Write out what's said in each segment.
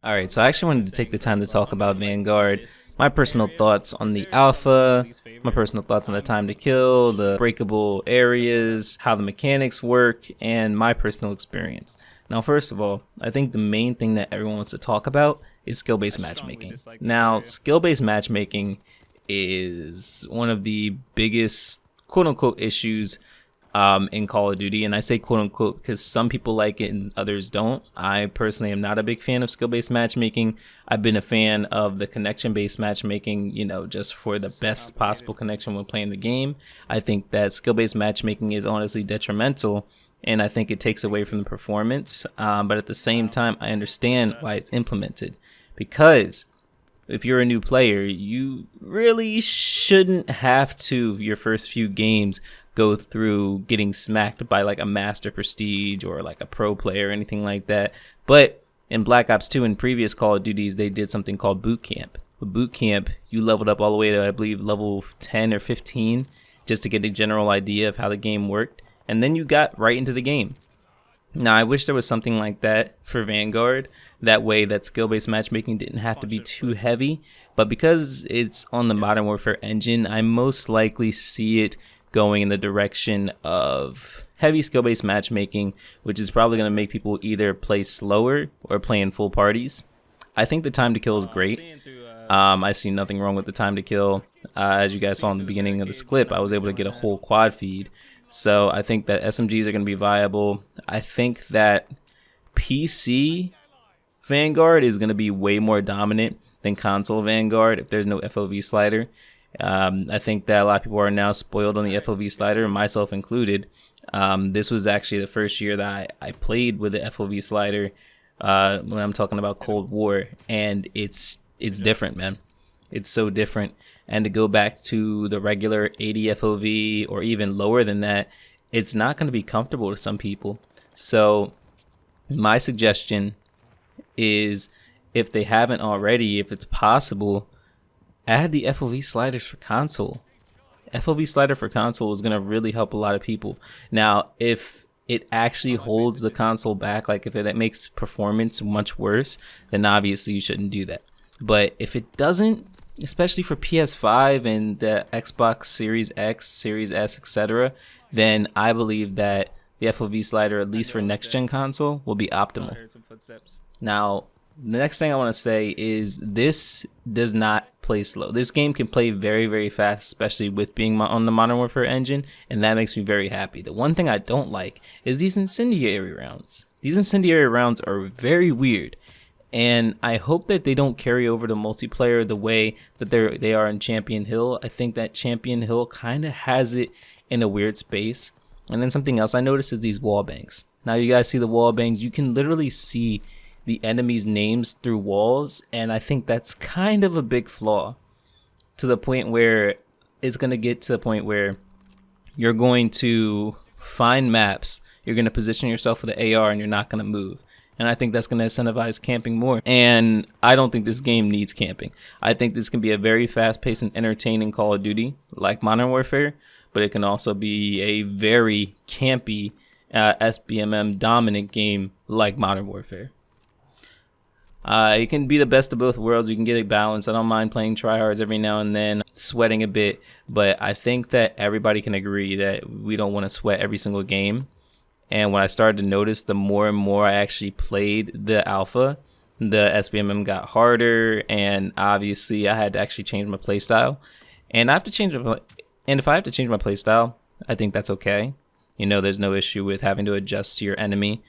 Alright, so I actually wanted to take the time to talk about Vanguard, my personal thoughts on the alpha, my personal thoughts on the time to kill, the breakable areas, how the mechanics work, and my personal experience. Now, first of all, I think the main thing that everyone wants to talk about is skill-based matchmaking. Now, skill-based matchmaking is one of the biggest quote-unquote issues in Call of Duty, and I say quote unquote because some people like it and others don't. I personally am not a big fan of skill-based matchmaking. I've been a fan of the connection-based matchmaking, you know, just for the best possible connection when playing the game. I think that skill-based matchmaking is honestly detrimental, and I think it takes away from the performance, but at the same time I understand why it's implemented, because if you're a new player, you really shouldn't have to, your first few games, go through getting smacked by like a master prestige or like a pro player or anything like that. But in Black Ops 2 and previous Call of Duties, they did something called boot camp. With boot camp, you leveled up all the way to, I believe, level 10 or 15 just to get a general idea of how the game worked, and then you got right into the game. Now, I wish there was something like that for Vanguard. That way that skill-based matchmaking didn't have to be too heavy. But because it's on the Modern Warfare engine, I most likely see it going in the direction of heavy skill-based matchmaking, which is probably going to make people either play slower or play in full parties. I think the time to kill is great. I see nothing wrong with the time to kill. As you guys saw in the beginning of this clip, I was able to get a whole quad feed. So I think that SMGs are going to be viable. I think that PC Vanguard is going to be way more dominant than console Vanguard if there's no FOV slider. I think that a lot of people are now spoiled on the FOV slider, myself included. This was actually the first year that I played with the FOV slider when I'm talking about Cold War, and it's different, man. It's so different. And to go back to the regular 80 FOV or even lower than that, it's not going to be comfortable to some people. So my suggestion is, if they haven't already, if it's possible, add the FOV sliders for console. FOV slider for console is going to really help a lot of people. Now, if it actually holds the console back, like if it makes performance much worse, then obviously you shouldn't do that. But if it doesn't, especially for PS5 and the Xbox Series X, Series S, etc., then I believe that the FOV slider, at least for next-gen console, will be optimal. Now, the next thing I want to say is this does not play slow. This game can play very, very fast, especially with being on the Modern Warfare engine, and that makes me very happy. The one thing I don't like is these incendiary rounds. These incendiary rounds are very weird, and I hope that they don't carry over to multiplayer the way that they are in Champion Hill. I think that Champion Hill kind of has it in a weird space. And then something else I noticed is these Wallbangs. Now you guys see the Wallbangs. You can literally see the enemy's names through walls, and I think that's kind of a big flaw, to the point where it's going to get to the point where you're going to find maps, you're going to position yourself with the AR, and you're not going to move. And I think that's going to incentivize camping more. And I don't think this game needs camping. I think this can be a very fast-paced and entertaining Call of Duty, like Modern Warfare, but it can also be a very campy sbmm dominant game like Modern Warfare. It can be the best of both worlds. We can get a balance. I don't mind playing tryhards every now and then, sweating a bit, but I think that everybody can agree that we don't want to sweat every single game. And when I started to notice, the more and more I actually played the alpha, the sbmm got harder, and obviously I had to actually change my playstyle. And if I have to change my playstyle, I think that's okay. You know, there's no issue with having to adjust to your enemy.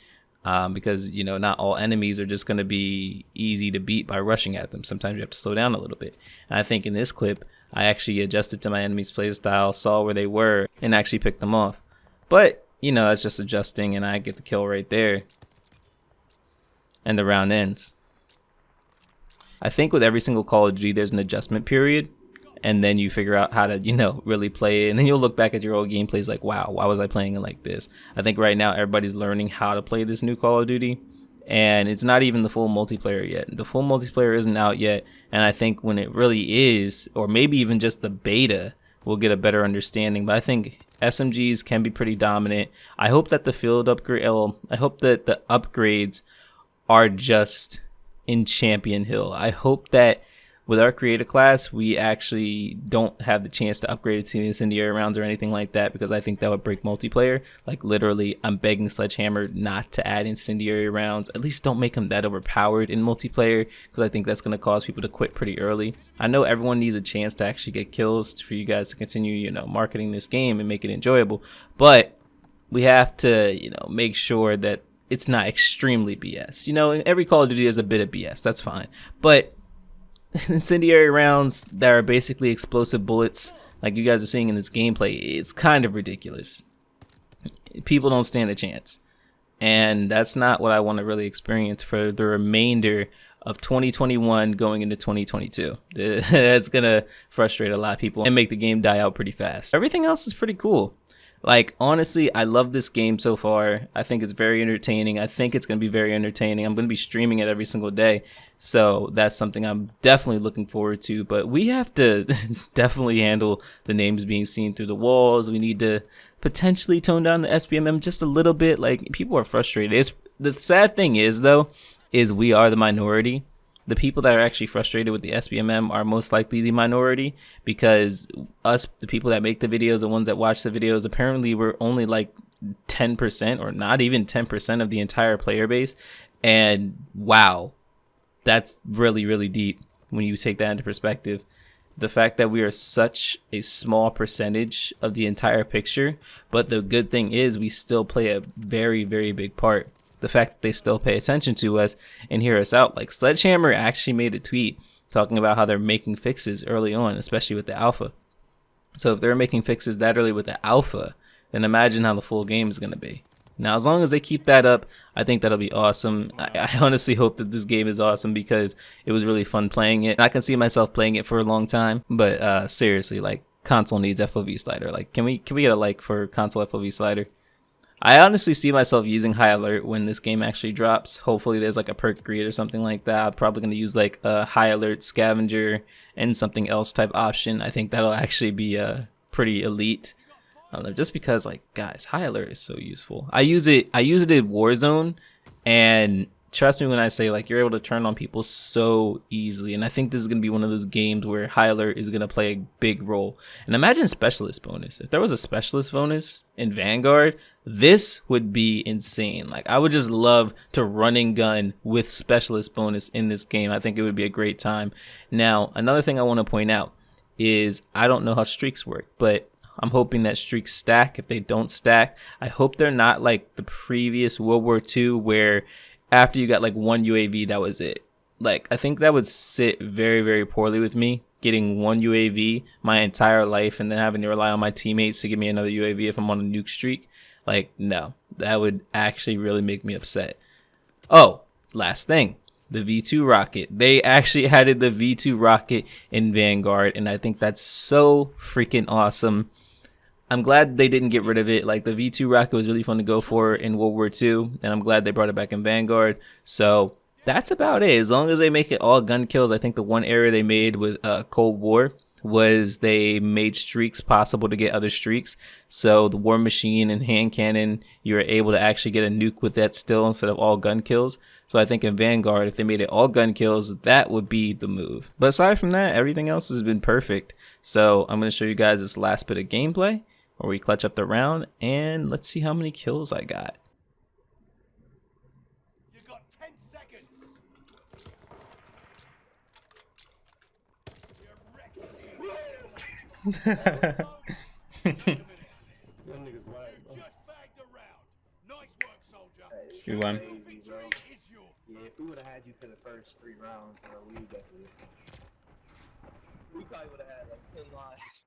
Because, you know, not all enemies are just going to be easy to beat by rushing at them. Sometimes you have to slow down a little bit. And I think in this clip, I actually adjusted to my enemy's playstyle, saw where they were, and actually picked them off. But, you know, that's just adjusting, and I get the kill right there. And the round ends. I think with every single Call of Duty, there's an adjustment period. And then you figure out how to, you know, really play it. And then you'll look back at your old gameplays like, wow, why was I playing it like this? I think right now everybody's learning how to play this new Call of Duty. And it's not even the full multiplayer yet. The full multiplayer isn't out yet. And I think when it really is, or maybe even just the beta, we'll get a better understanding. But I think SMGs can be pretty dominant. I hope that the field upgrade, I hope that the upgrades are just in Champion Hill. I hope that with our creator class, we actually don't have the chance to upgrade it to the incendiary rounds or anything like that, because I think that would break multiplayer. Like literally, I'm begging Sledgehammer not to add incendiary rounds. At least don't make them that overpowered in multiplayer, because I think that's going to cause people to quit pretty early. I know everyone needs a chance to actually get kills for you guys to continue, you know, marketing this game and make it enjoyable. But we have to, you know, make sure that it's not extremely BS. You know, in every Call of Duty there's a bit of BS. That's fine. But incendiary rounds that are basically explosive bullets like you guys are seeing in this gameplay, it's kind of ridiculous. People don't stand a chance, and that's not what I want to really experience for the remainder of 2021 going into 2022. That's gonna frustrate a lot of people and make the game die out pretty fast. Everything else is pretty cool. Like, honestly, I love this game so far. I think it's very entertaining. I think it's going to be very entertaining. I'm going to be streaming it every single day. So that's something I'm definitely looking forward to. But we have to definitely handle the names being seen through the walls. We need to potentially tone down the sbmm just a little bit. Like, people are frustrated. The sad thing is, though, is we are the minority. The people that are actually frustrated with the sbmm are most likely the minority, because us, the people that make the videos, the ones that watch the videos, apparently we're only like 10% or not even 10% of the entire player base. And wow, that's really, really deep when you take that into perspective. The fact that we are such a small percentage of the entire picture, but the good thing is we still play a very, very big part. The fact that they still pay attention to us and hear us out. Like, Sledgehammer actually made a tweet talking about how they're making fixes early on, especially with the alpha. So if they're making fixes that early with the alpha, then imagine how the full game is going to be. Now, as long as they keep that up, I think that'll be awesome. I honestly hope that this game is awesome, because it was really fun playing it. I can see myself playing it for a long time, but seriously, like, console needs FOV slider. Like, can we get a like for console FOV slider? I honestly see myself using high alert when this game actually drops. Hopefully there's like a perk grid or something like that. I'm probably going to use like a high alert scavenger and something else type option. I think that'll actually be pretty elite. Just because, like, guys, high alert is so useful. I use it in Warzone, and trust me when I say, like, you're able to turn on people so easily. And I think this is going to be one of those games where high alert is going to play a big role. And imagine specialist bonus. If there was a specialist bonus in Vanguard, this would be insane. Like, I would just love to run and gun with specialist bonus in this game. I think it would be a great time. Now, another thing I want to point out is I don't know how streaks work, but I'm hoping that streaks stack. If they don't stack, I hope they're not like the previous World War II, where after you got like one UAV, that was it. Like, I think that would sit very, very poorly with me, getting one UAV my entire life and then having to rely on my teammates to give me another UAV if I'm on a nuke streak. Like, no, that would actually really make me upset. Oh, last thing. The V2 rocket. They actually added the V2 rocket in Vanguard, and I think that's so freaking awesome. I'm glad they didn't get rid of it. Like, the V2 rocket was really fun to go for in World War II, and I'm glad they brought it back in Vanguard. So that's about it. As long as they make it all gun kills. I think the one error they made with Cold War was they made streaks possible to get other streaks. So the War Machine and hand cannon, you were able to actually get a nuke with that still instead of all gun kills. So I think in Vanguard, if they made it all gun kills, that would be the move. But aside from that, everything else has been perfect. So I'm going to show you guys this last bit of gameplay where we clutch up the round, and let's see how many kills I got. You got 10 seconds. Good one. Yeah, if we would have had you for the first 3 rounds, bro, we definitely. We probably would have had like 10 lives.